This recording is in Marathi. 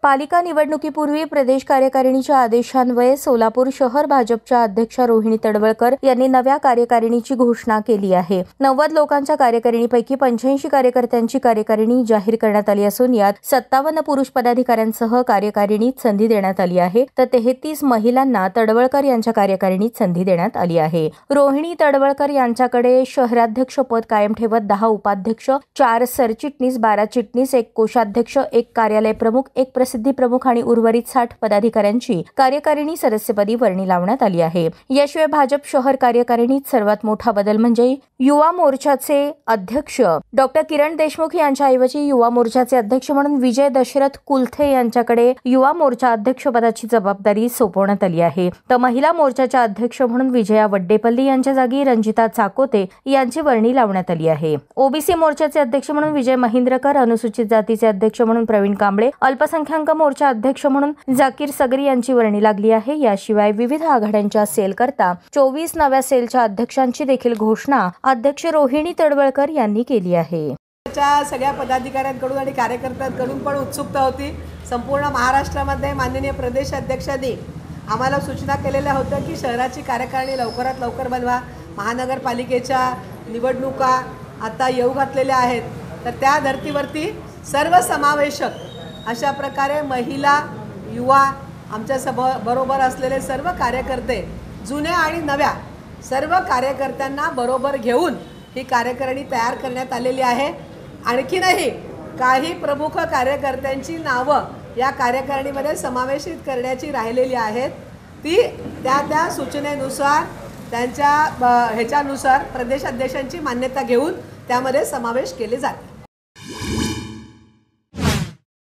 पालिका निवडणुकीपूर्वी प्रदेश कार्यकारिणीच्या आदेशान्वये सोलापूर शहर भाजपच्या अध्यक्षा रोहिणी तडवळकर यांनी नव्या कार्यकारिणीची घोषणा केली आहे। 90 लोकांच्या कार्यकारिणीपैकी 85 कार्यकर्त्यांची कार्यकारिणी जाहीर करण्यात आली असून यात 57 पुरुष पदाधिकाऱ्यांसह कार्यकारिणीत संधी देण्यात आली आहे, तर 33 महिलांना तडवळकर यांच्या कार्यकारिणीत संधी देण्यात आली आहे। रोहिणी तडवळकर यांच्याकडे शहराध्यक्ष पद कायम ठेवत 10 उपाध्यक्ष, 4 सरचिटणीस, 12 चिटणीस, 1 कोषाध्यक्ष, 1 कार्यालय प्रमुख, 1 प्रसिद्धी प्रमुख आणि उर्वरित 60 पदाधिकाऱ्यांची कार्यकारिणी सदस्यपदी वर्णी लावण्यात आली आहे। याशिवाय भाजप शहर कार्यकारिणीत सर्वात मोठा बदल म्हणजे युवा मोर्चाचे अध्यक्ष डॉक्टर किरण देशमुख यांच्याऐवजी युवा मोर्चाचे अध्यक्ष म्हणून विजय दशरथ कुलथे यांच्याकडे युवा मोर्चा अध्यक्षपदाची जबाबदारी सोपवण्यात आली आहे, तर महिला मोर्चाच्या अध्यक्ष म्हणून विजया वड्डेपल्ली यांच्या जागी रंजिता चाकोते यांची वर्णी लावण्यात आली आहे। ओबीसी मोर्चाचे अध्यक्ष म्हणून विजय महिंद्रकर, अनुसूचित जातीचे अध्यक्ष म्हणून प्रवीण कांबळे, अल्पसंख्याक मोर्चा अध्यक्ष म्हणून जाकीर सगरी यांची वर्णी लागली आहे। याशिवाय विविध आघाड्यांच्या सेल करता 24 नव्या सेलच्या अध्यक्षांची देखील घोषणा अध्यक्ष रोहिणी तडवळकर यांनी केली आहे। सगळ्या पदाधिकाऱ्यांकडून आणि कार्यकर्त्यांकडून पण उत्सुकता होती। संपूर्ण महाराष्ट्रामध्ये माननीय प्रदेश अध्यक्षांनी आम्हाला सूचना केलेल्या होत्या की शहराची कार्यकारिणी लवकरात लवकर बनवा। महानगरपालिकेच्या निवडणुका आता येऊ घातलेल्या आहेत, तर त्या धर्तीवरती सर्वसमावेशक अशा प्रकारे महिला, युवा, आमच्या बरोबर असलेले सर्व कार्यकर्ते, जुन्या आणि नव्या सर्व कार्यकर्त्यांना बरोबर घेऊन ही कार्यकारिणी तयार करण्यात आलेली आहे। आणखीनही काही प्रमुख कार्यकर्त्यांची नावं या कार्यकारिणीमध्ये समावेशित करण्याची राहिलेली आहेत। ती त्या सूचनेनुसार त्यांच्या ह्याच्यानुसार प्रदेशाध्यक्षांची मान्यता घेऊन त्यामध्ये समावेश केले जाते।